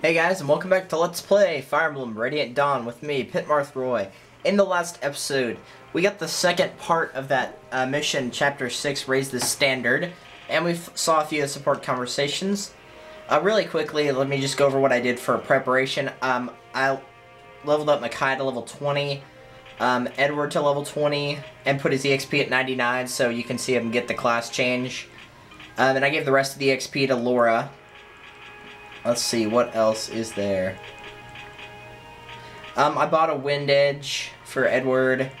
Hey guys, and welcome back to Let's Play Fire Emblem Radiant Dawn with me, Pitmarth Roy. In the last episode, we got the second part of that mission, Chapter 6, Raise the Standard, and we saw a few of the support conversations. Really quickly, let me just go over what I did for preparation. I leveled up Makai to level 20, Edward to level 20, and put his EXP at 99 so you can see him get the class change. And I gave the rest of the XP to Laura. Let's see, what else is there? I bought a Wind Edge for Edward.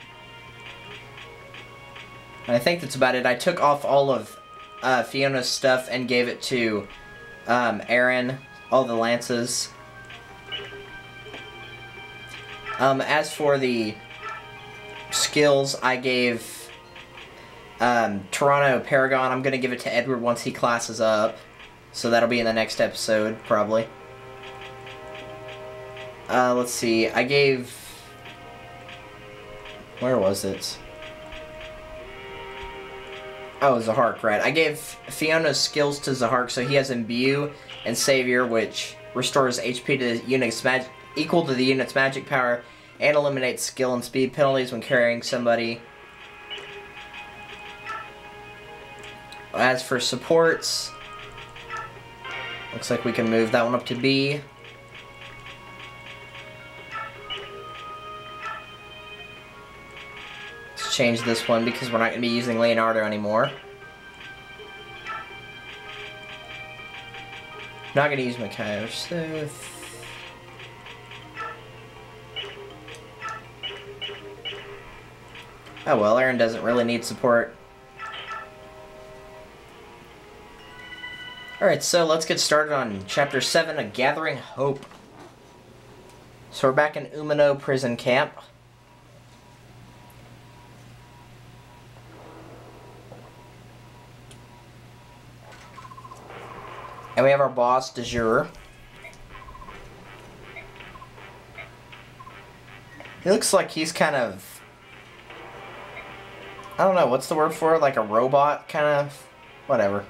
And I think that's about it. I took off all of Fiona's stuff and gave it to Aaron, all the lances. As for the skills, I gave Toronto Paragon. I'm going to give it to Edward once he classes up. So that'll be in the next episode, probably. Let's see, I gave... Where was it? Oh, Zahark, right. I gave Fiona's skills to Zahark, so he has Imbue and Savior, which restores HP to the unit's equal to the unit's magic power, and eliminates skill and speed penalties when carrying somebody. As for supports... Looks like we can move that one up to B. Let's change this one because we're not going to be using Leonardo anymore. Not going to use Makai. So... Oh well, Aaron doesn't really need support. Alright, so let's get started on Chapter 7, A Gathering Hope. So we're back in Umino prison camp. And we have our boss, de jure. He looks like he's kind of... I don't know, what's the word for it? Like a robot, kind of? Whatever.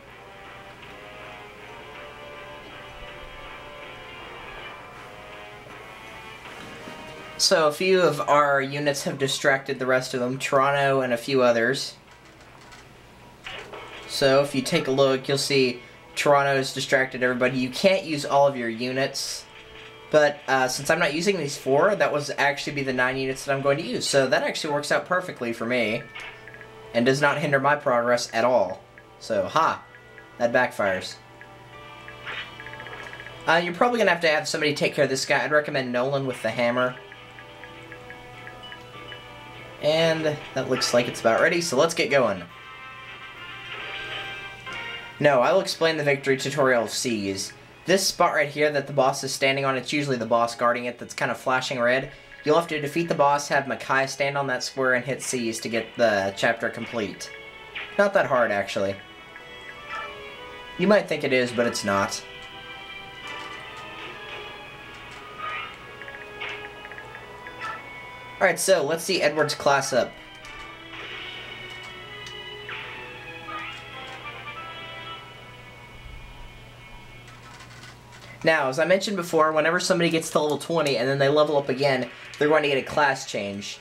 So a few of our units have distracted the rest of them, Toronto and a few others. So if you take a look, you'll see Toronto's distracted everybody. You can't use all of your units, but since I'm not using these 4, that was actually be the 9 units that I'm going to use. So that actually works out perfectly for me, and does not hinder my progress at all. So, that backfires. You're probably going to have somebody take care of this guy. I'd recommend Nolan with the hammer. And that looks like it's about ready, so let's get going. No, I'll explain the victory tutorial of C's. This spot right here that the boss is standing on, it's usually the boss guarding it that's kind of flashing red. You'll have to defeat the boss, have Makai stand on that square, and hit C's to get the chapter complete. Not that hard, actually. You might think it is, but it's not. Alright, so let's see Edward's class up. Now, as I mentioned before, whenever somebody gets to level 20 and then they level up again, they're going to get a class change.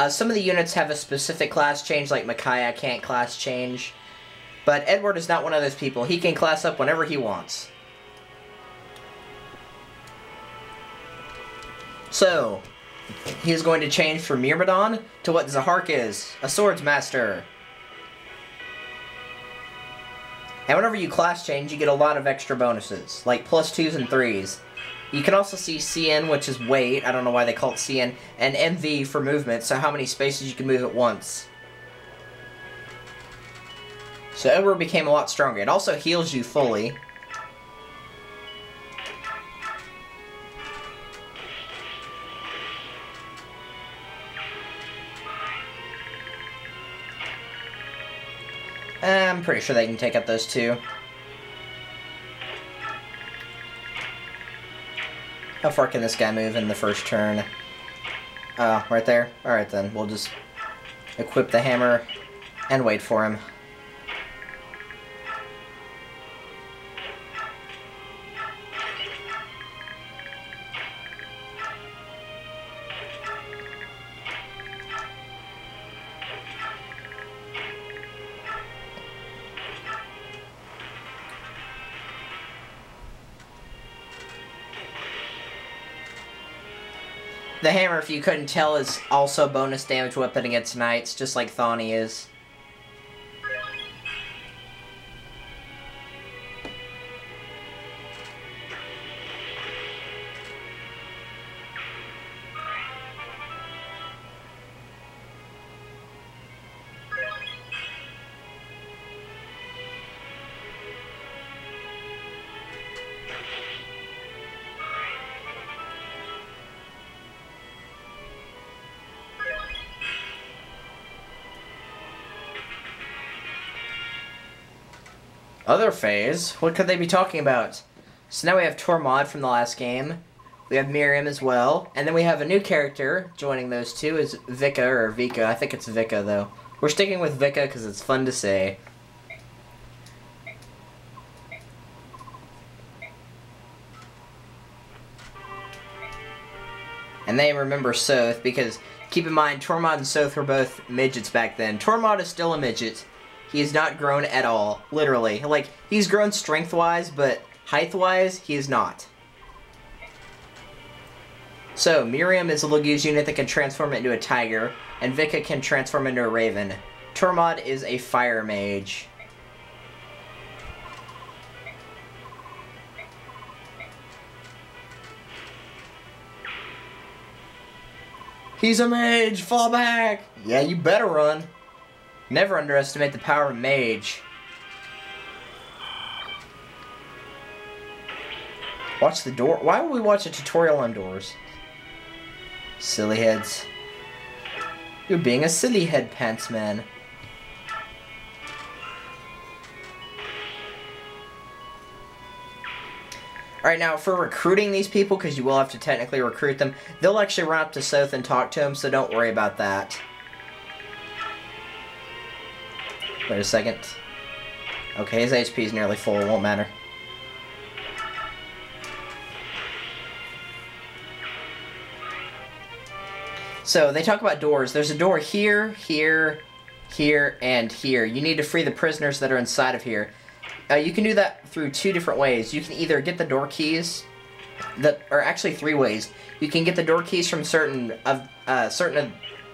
Some of the units have a specific class change, like Makai can't class change. But Edward is not one of those people. He can class up whenever he wants. So... he is going to change from Myrmidon to what Zahark is, a swords master. And whenever you class change, you get a lot of extra bonuses, like +2s and 3s. You can also see CN, which is weight, I don't know why they call it CN, and MV for movement, so how many spaces you can move at once. So Edward became a lot stronger. It also heals you fully. I'm pretty sure they can take up those 2. How far can this guy move in the first turn? Right there? Alright then, we'll just equip the hammer and wait for him. The hammer, if you couldn't tell, is also a bonus damage weapon against knights, just like Thani is. Other phase? What could they be talking about? So now we have Tormod from the last game. We have Muarium as well. And then we have a new character joining those two is Vika, or Vika. I think it's Vika, though. We're sticking with Vika because it's fun to say. And they remember Soth because, keep in mind, Tormod and Soth were both midgets back then. Tormod is still a midget. He has not grown at all, literally. Like, he's grown strength-wise, but height-wise, he is not. So, Muarium is a Laguz unit that can transform into a tiger, and Vika can transform into a raven. Tormod is a fire mage. He's a mage! Fall back! Yeah, you better run. Never underestimate the power of Mage. Watch the door. Why would we watch a tutorial on doors? Silly heads. You're being a silly head, pants man. Alright, now for recruiting these people, because you will have to technically recruit them, they'll actually run up to Soth and talk to him, so don't worry about that. Wait a second. Okay, his HP is nearly full, it won't matter. So, they talk about doors. There's a door here, here, here, and here. You need to free the prisoners that are inside of here. You can do that through two different ways. You can either get the door keys, or actually three ways. You can get the door keys from certain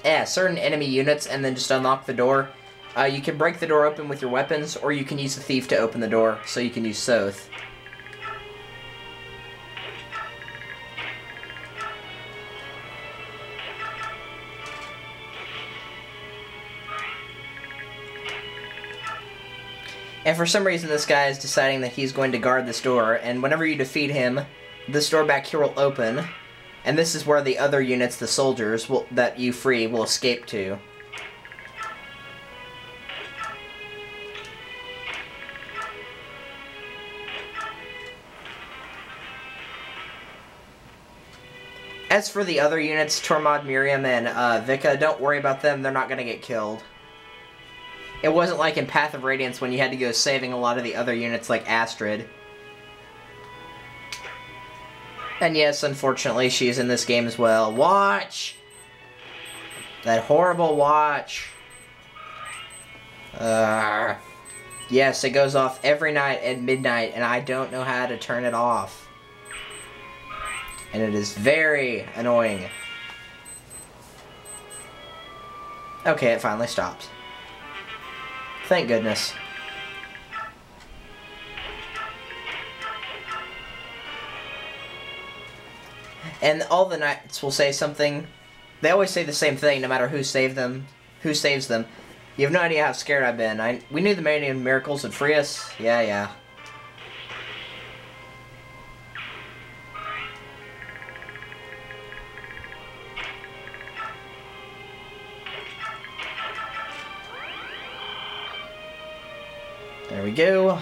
enemy units and then just unlock the door. You can break the door open with your weapons, or you can use the thief to open the door, so you can use Soth. And for some reason this guy is deciding that he's going to guard this door, and whenever you defeat him, this door back here will open, and this is where the other units, the soldiers, that you free, will escape to. As for the other units, Tormod, Muarium, and Vika, don't worry about them, they're not going to get killed. It wasn't like in Path of Radiance when you had to go saving a lot of the other units like Astrid. And yes, unfortunately, she's in this game as well. Watch! That horrible watch. Yes, it goes off every night at midnight, and I don't know how to turn it off. And it is very annoying. Okay, it finally stopped. Thank goodness. And all the knights will say something. They always say the same thing, no matter who saves them. You have no idea how scared I've been. We knew the Many Miracles would free us. Yeah. There we go.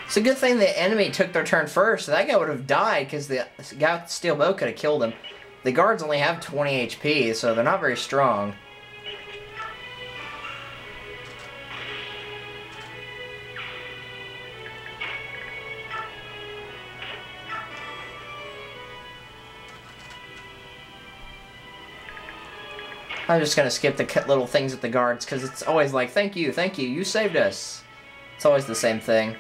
It's a good thing the enemy took their turn first. That guy would have died because the guy with the steel bow could have killed him. The guards only have 20 HP, so they're not very strong. I'm just gonna skip the little things with the guards, because it's always like, thank you, you saved us. It's always the same thing.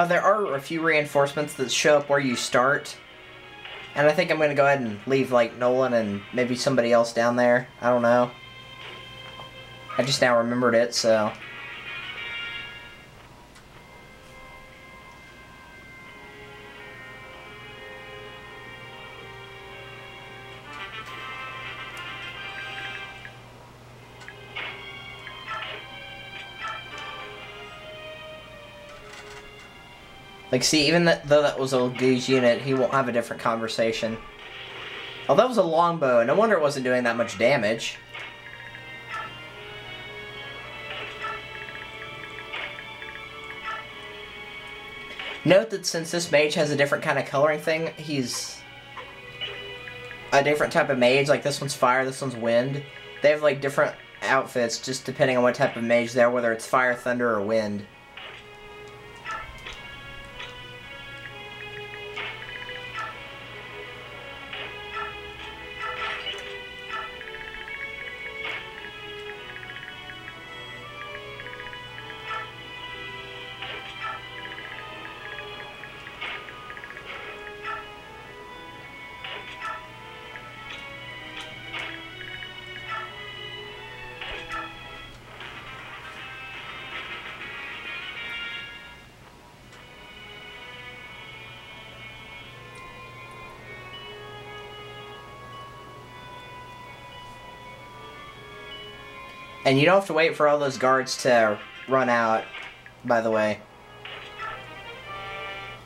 There are a few reinforcements that show up where you start. And I think I'm going to go ahead and leave, like, Nolan and maybe somebody else down there. I don't know. I just now remembered it, so... Like, see, even though that was a Laguz unit, he won't have a different conversation. Oh, that was a longbow. No wonder it wasn't doing that much damage. Note that since this mage has a different kind of coloring thing, he's a different type of mage. Like, this one's fire, this one's wind. They have, like, different outfits just depending on what type of mage they are, whether it's fire, thunder, or wind. And you don't have to wait for all those guards to run out, by the way.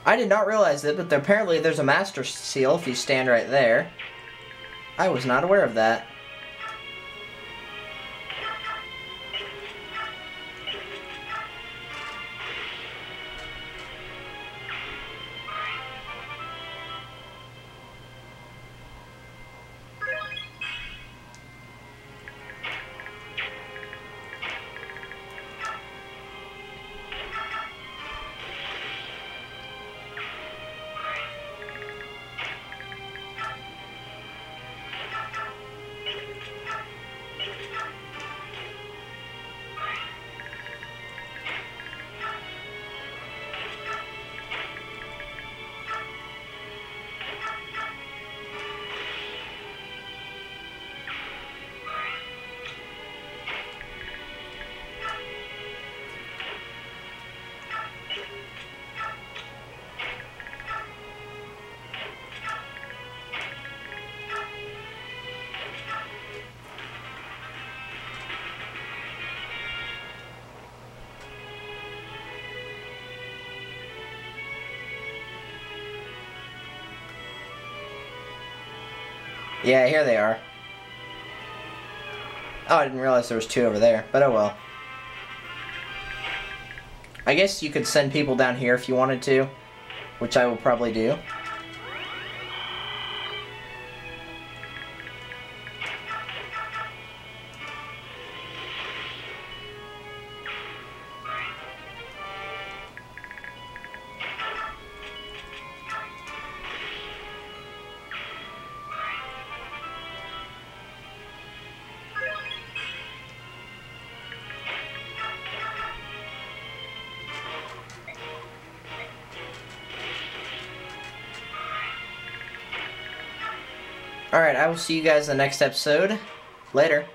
I did not realize it, but apparently there's a master seal if you stand right there. I was not aware of that. Yeah, here they are. Oh, I didn't realize there was two over there, but oh well. I guess you could send people down here if you wanted to, which I will probably do. Alright, I will see you guys in the next episode. Later.